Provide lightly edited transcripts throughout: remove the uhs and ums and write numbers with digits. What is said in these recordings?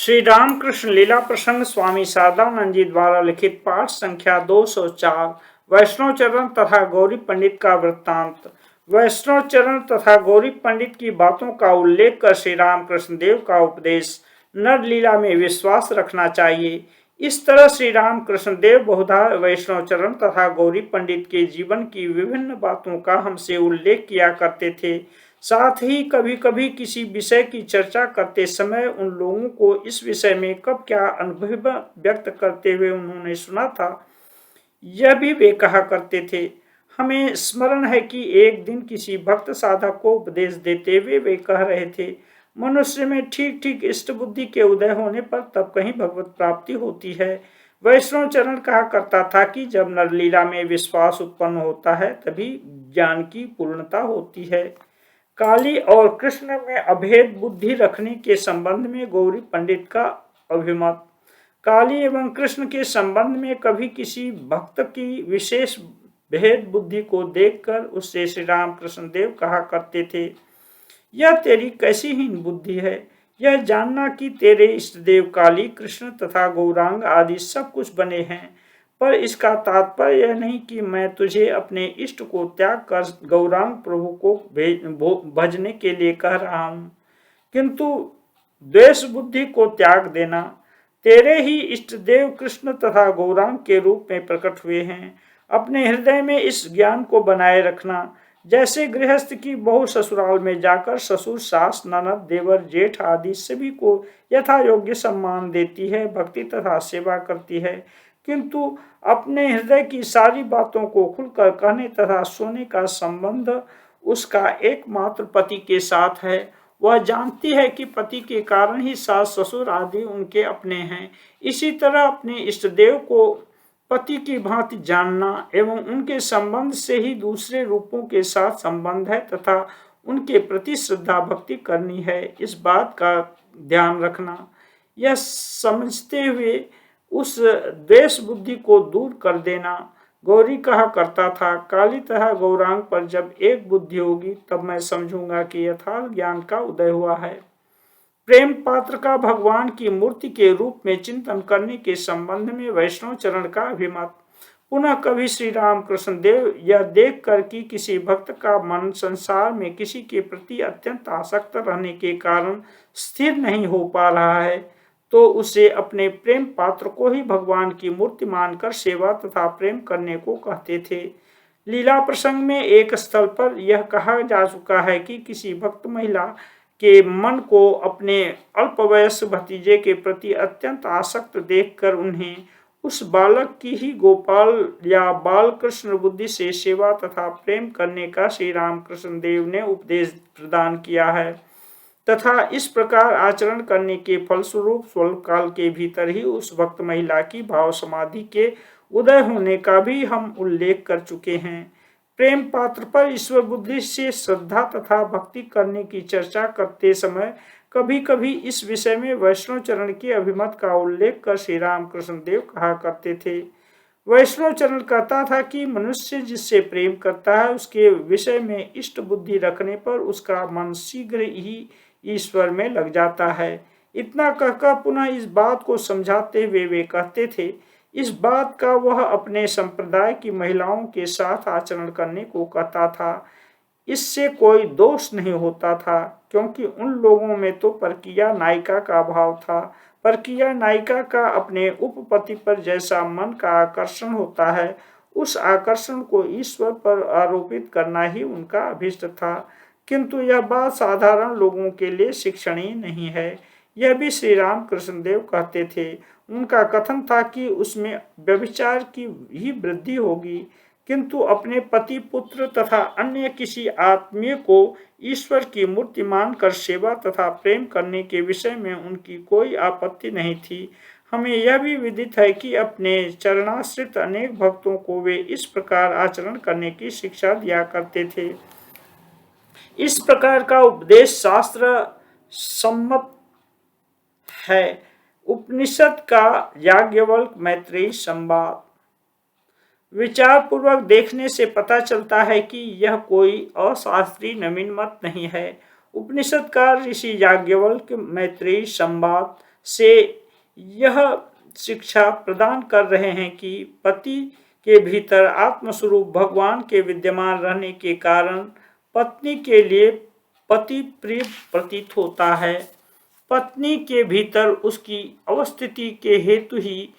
श्री रामकृष्ण लीला प्रसंग स्वामी शारदानंद जी द्वारा लिखित पाठ संख्या 204 वैष्णव चरण तथा गौरी पंडित का वृत्तांत। वैष्णव चरण तथा गौरी पंडित की बातों का उल्लेख कर श्री रामकृष्ण देव का उपदेश नर लीला में विश्वास रखना चाहिए। इस तरह श्री रामकृष्ण देव बहुधा वैष्णव चरण तथा गौरी पंडित के जीवन की विभिन्न बातों का हमसे उल्लेख किया करते थे। साथ ही कभी कभी किसी विषय की चर्चा करते समय उन लोगों को इस विषय में कब क्या अनुभव व्यक्त करते हुए उन्होंने सुना था, यह भी वे कहा करते थे। हमें स्मरण है कि एक दिन किसी भक्त साधक को उपदेश देते हुए वे कह रहे थे, मनुष्य में ठीक ठीक इष्ट बुद्धि के उदय होने पर तब कहीं भगवत प्राप्ति होती है। वैष्णव चरण कहा करता था कि जब नरलीला में विश्वास उत्पन्न होता है तभी ज्ञान की पूर्णता होती है। काली और कृष्ण में अभेद बुद्धि रखने के संबंध में गौरी पंडित का अभिमत। काली एवं कृष्ण के संबंध में कभी किसी भक्त की विशेष भेद बुद्धि को देखकर उससे श्री राम कृष्ण देव कहा करते थे, यह तेरी कैसी हीन बुद्धि है। यह जानना कि तेरे इष्ट देव काली कृष्ण तथा गौरांग आदि सब कुछ बने हैं, पर इसका तात्पर्य यह नहीं कि मैं तुझे अपने इष्ट को त्याग कर गौरांग प्रभु को भजने के लिए कह रहा हूँ, किंतु द्वेष बुद्धि को त्याग देना। तेरे ही इष्ट देव कृष्ण तथा गौरांग के रूप में प्रकट हुए हैं। अपने हृदय में इस ज्ञान को बनाए रखना। जैसे गृहस्थ की बहू ससुराल में जाकर ससुर सास ननद देवर जेठ आदि सभी को यथा योग्य सम्मान देती है, भक्ति तथा सेवा करती है, किंतु अपने हृदय की सारी बातों को खुलकर कहने तथा सोने का संबंध उसका एकमात्र पति के साथ है। वह जानती है कि पति के कारण ही सास ससुर आदि उनके अपने हैं। इसी तरह अपने इष्ट देव को पति की भांति जानना एवं उनके संबंध से ही दूसरे रूपों के साथ संबंध है तथा उनके प्रति श्रद्धा भक्ति करनी है, इस बात का ध्यान रखना। यह समझते हुए उस द्वेष बुद्धि को दूर कर देना। गौरी कहा करता था, काली तथा गौरांग पर जब एक बुद्धि होगी तब मैं समझूंगा कि यथार्थ ज्ञान का उदय हुआ है। प्रेम पात्र का भगवान की मूर्ति के रूप में चिंतन करने के संबंध में वैष्णव चरण का अभिमत। पुनः कभी श्री राम कृष्ण देव यह देख कर कि किसी भक्त का मन संसार में किसी के प्रति अत्यंत आसक्त रहने के कारण स्थिर नहीं हो पा रहा है, तो उसे अपने प्रेम पात्र को ही भगवान की मूर्ति मानकर सेवा तथा प्रेम करने को कहते थे। लीला प्रसंग में एक स्थल पर यह कहा जा चुका है कि किसी भक्त महिला के मन को अपने अल्पवयस्क भतीजे के प्रति अत्यंत आसक्त देखकर उन्हें उस बालक की ही गोपाल या बाल कृष्ण बुद्धि से सेवा तथा प्रेम करने का श्री राम कृष्ण देव ने उपदेश प्रदान किया है तथा इस प्रकार आचरण करने के फलस्वरूप स्वल्प काल के भीतर ही उस भक्त महिला की भाव समाधि के उदय होने का भी हम उल्लेख कर चुके हैं। प्रेम पात्र पर ईश्वर बुद्धि से श्रद्धा तथा भक्ति करने की चर्चा करते समय कभी कभी इस विषय में वैष्णव चरण के अभिमत का उल्लेख कर श्री राम कृष्ण देव कहा करते थे। वैष्णव चरण कहता था कि मनुष्य जिससे प्रेम करता है उसके विषय में इष्ट बुद्धि रखने पर उसका मन शीघ्र ही ईश्वर में लग जाता है। इतना कहकर पुनः इस बात को समझाते हुए वे कहते थे, इस बात का वह अपने संप्रदाय की महिलाओं के साथ आचरण करने को कहता था। इससे कोई दोष नहीं होता था, क्योंकि उन लोगों में तो परकीया नायिका का भाव था। परकीया नायिका का अपने उपपति पर जैसा मन का आकर्षण होता है, उस आकर्षण को ईश्वर पर आरोपित करना ही उनका अभिष्ट था, किंतु यह बात साधारण लोगों के लिए शिक्षणीय नहीं है। यह भी श्री राम कृष्ण देव कहते थे। उनका कथन था कि उसमें व्यभिचार की ही वृद्धि होगी, किंतु अपने पति पुत्र तथा अन्य किसी आत्मीय को ईश्वर की मूर्ति मानकर सेवा तथा प्रेम करने के विषय में उनकी कोई आपत्ति नहीं थी। हमें यह भी विदित है कि अपने चरणाश्रित अनेक भक्तों को वे इस प्रकार आचरण करने की शिक्षा दिया करते थे। इस प्रकार का उपदेश शास्त्र सम्मत है। उपनिषद का याज्ञवल्क्य मैत्रेयी संवाद। विचार पूर्वक देखने से पता चलता है कि यह कोई अशास्त्रीय नवीन मत नहीं है। उपनिषद का ऋषि याज्ञवल्क्य मैत्रेयी संवाद से यह शिक्षा प्रदान कर रहे हैं कि पति के भीतर आत्मस्वरूप भगवान के विद्यमान रहने के कारण पत्नी के लिए पति प्रिय प्रतीत होता है। पत्नी के भीतर उसकी अवस्थिति के हेतु ही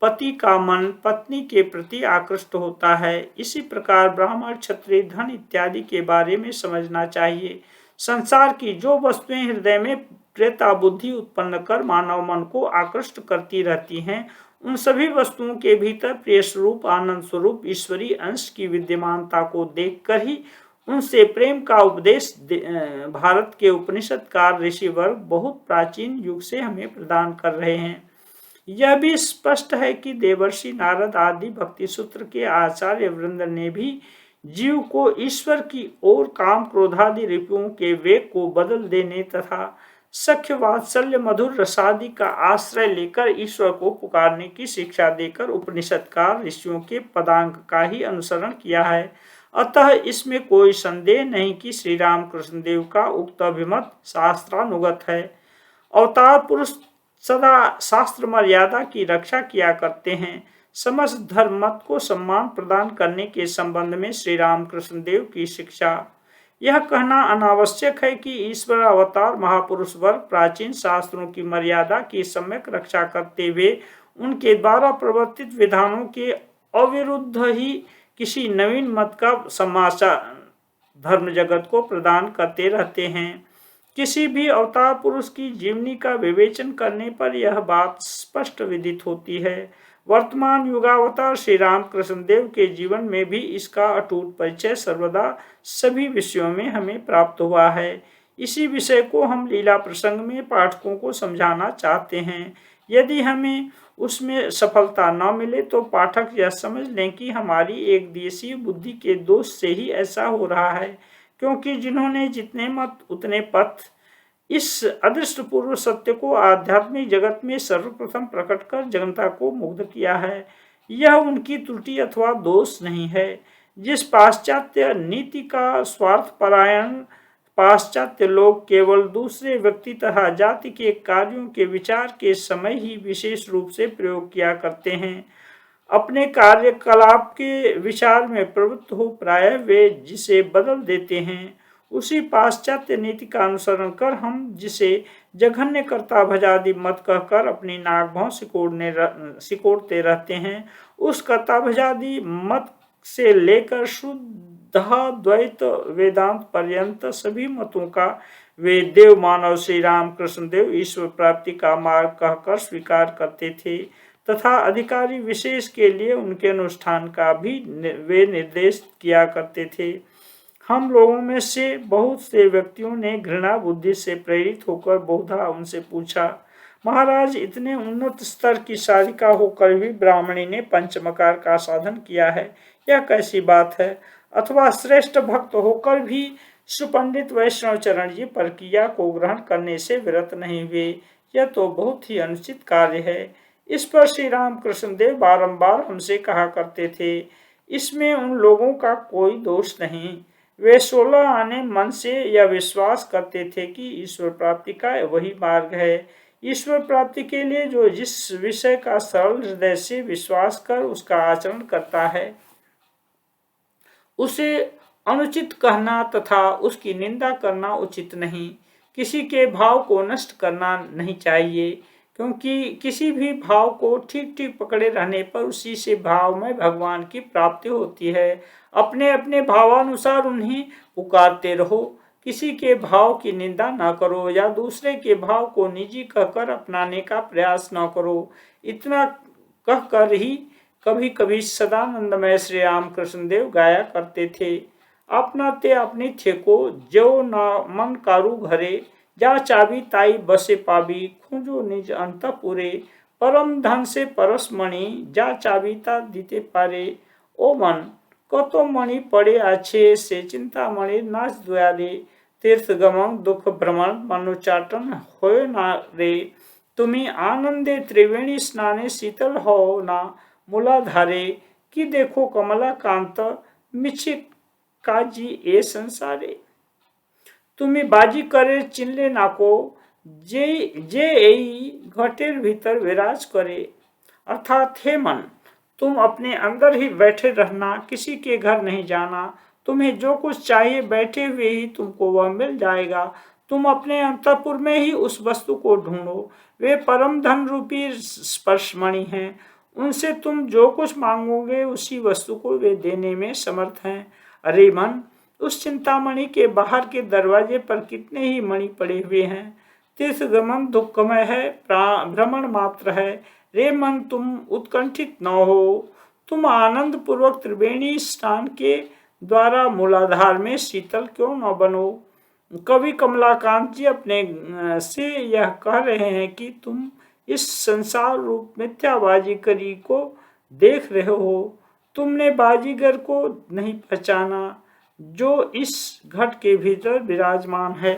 पति का मन पत्नी के प्रति आकृष्ट होता है। इसी प्रकार ब्राह्मण, क्षत्रिय, धन इत्यादि के बारे में समझना चाहिए। संसार की जो वस्तुएं हृदय में प्रेता बुद्धि उत्पन्न कर मानव मन को आकृष्ट करती रहती हैं, उन सभी वस्तुओं के भीतर प्रिय स्वरूप, आनंद स्वरूप, ईश्वरीय अंश की विद्यमानता को देखकर ही उनसे प्रेम का उपदेश भारत के उपनिषदकार ऋषि वर्ग बहुत प्राचीन युग से हमें प्रदान कर रहे हैं। यह भी स्पष्ट है कि देवर्षि नारद आदि भक्ति सूत्र के आचार्य वृंद ने भी जीव को ईश्वर की ओर काम क्रोधादि रिपुओं के वेग को बदल देने तथा सख्य वात्सल्य मधुर रसादि का आश्रय लेकर ईश्वर को पुकारने की शिक्षा देकर उपनिषदकार ऋषियों के पदांक का ही अनुसरण किया है। अतः इसमें कोई संदेह नहीं कि श्री रामकृष्ण देव का उक्त अभिमत शास्त्रानुगत है। अवतार पुरुष सदा शास्त्र मर्यादा की रक्षा किया करते हैं। समस्त धर्म मत को सम्मान प्रदान करने के संबंध में श्री रामकृष्ण देव की शिक्षा। यह कहना अनावश्यक है कि ईश्वर अवतार महापुरुष वर्ग प्राचीन शास्त्रों की मर्यादा की सम्यक रक्षा करते हुए उनके द्वारा प्रवर्तित विधानों के अविरुद्ध ही किसी नवीन मत का समाचार धर्म जगत को प्रदान करते रहते हैं। किसी भी अवतार पुरुष की जीवनी का विवेचन करने पर यह बात स्पष्ट विदित होती है। वर्तमान युगावतार श्री रामकृष्ण देव के जीवन में भी इसका अटूट परिचय सर्वदा सभी विषयों में हमें प्राप्त हुआ है। इसी विषय को हम लीला प्रसंग में पाठकों को समझाना चाहते हैं। यदि हमें उसमें सफलता न मिले तो पाठक यह समझ लें कि हमारी एक देशीय बुद्धि के दोष से ही ऐसा हो रहा है, क्योंकि जिन्होंने जितने मत उतने पथ इस अदृष्ट पूर्व सत्य को आध्यात्मिक जगत में सर्वप्रथम प्रकट कर जनता को मुग्ध किया है, यह उनकी त्रुटि अथवा दोष नहीं है। जिस पाश्चात्य नीति का स्वार्थ परायण पाश्चात्य लोग केवल दूसरे व्यक्ति तथा जाति के कार्यों के विचार के समय ही विशेष रूप से प्रयोग किया करते हैं, अपने कार्यकलाप के विचार में प्रवृत्त हो प्रायः वे जिसे बदल देते हैं, उसी पाश्चात्य नीति का अनुसरण कर हम जिसे जघन्य कर्ता भजादि मत कहकर अपनी नाक भौं सिकोड़ते रहते हैं, उस कर्ता भजादि मत से लेकर शुद्ध द्वैत वेदांत पर्यंत सभी मतों का वे देव मानव श्री रामकृष्ण देव ईश्वर प्राप्ति का मार्ग कहकर स्वीकार करते थे तथा अधिकारी विशेष के लिए उनके अनुष्ठान का भी वे निर्देश किया करते थे। हम लोगों में से बहुत से व्यक्तियों ने घृणा बुद्धि से प्रेरित होकर बहुधा उनसे पूछा, महाराज इतने उन्नत स्तर की साधिका होकर भी ब्राह्मणी ने पंचमकार का साधन किया है, यह कैसी बात है? अथवा श्रेष्ठ भक्त होकर भी सुपंडित वैष्णव चरण जी प्रक्रिया को ग्रहण करने से विरत नहीं हुए, यह तो बहुत ही अनुचित कार्य है। इस पर श्री रामकृष्ण देव बारंबार हमसे कहा करते थे, इसमें उन लोगों का कोई दोष नहीं। वे 16 आने मन से यह विश्वास करते थे कि ईश्वर प्राप्ति का वही मार्ग है। ईश्वर प्राप्ति के लिए जो जिस विषय का सरल हृदय से विश्वास कर उसका आचरण करता है, उसे अनुचित कहना तथा उसकी निंदा करना उचित नहीं। किसी के भाव को नष्ट करना नहीं चाहिए, क्योंकि किसी भी भाव को ठीक ठीक पकड़े रहने पर उसी से भाव में भगवान की प्राप्ति होती है। अपने अपने भावानुसार उन्हें पुकारते रहो, किसी के भाव की निंदा न करो या दूसरे के भाव को निजी कहकर अपनाने का प्रयास न करो। इतना कहकर ही कभी कभी सदानंदमय श्री रामकृष्ण देव गाया करते थे, अपना ते अपनी थे को जो न मन कारू घरे, जा चाबी ताई बसे पाबी, खूंजो निज अंतपुरे, परम धन से परस मणि, जा चाबी ता दीते पारे। ओ मन कतो मणि पड़े आछे, से चिंता मणि नाच द्वारे, तीर्थ गमन दुख भ्रमण मनुचाटन होय ना रे, तुम्ही आनंदे त्रिवेणी स्नाने शीतल हो ना मूलाधारे, कि देखो कमला कांत मिछि काजी ए संसारे। तुम्ही बाजी करे चिनले नाको, जे जे एई घटेर भीतर विराज करे। अर्थात हे मन, तुम अपने अंदर ही बैठे रहना, किसी के घर नहीं जाना। तुम्हें जो कुछ चाहिए बैठे हुए ही तुमको वह मिल जाएगा। तुम अपने अंतःपुर में ही उस वस्तु को ढूंढो। वे परम धन रूपी स्पर्शमणि हैं। उनसे तुम जो कुछ मांगोगे उसी वस्तु को वे देने में समर्थ हैं। अरे मन, उस चिंतामणि के बाहर के दरवाजे पर कितने ही मणि पड़े हुए हैं। तीर्थगमन दुखमय है, भ्रमण मात्र है। रे मन, तुम उत्कंठित न हो। तुम आनंद पूर्वक त्रिवेणी स्नान के द्वारा मूलाधार में शीतल क्यों न बनो। कवि कमलाकांत जी अपने से यह कह रहे हैं कि तुम इस संसार रूप मिथ्या बाजीगरी को देख रहे हो। तुमने बाजीगर को नहीं पहचाना जो इस घट के भीतर विराजमान है।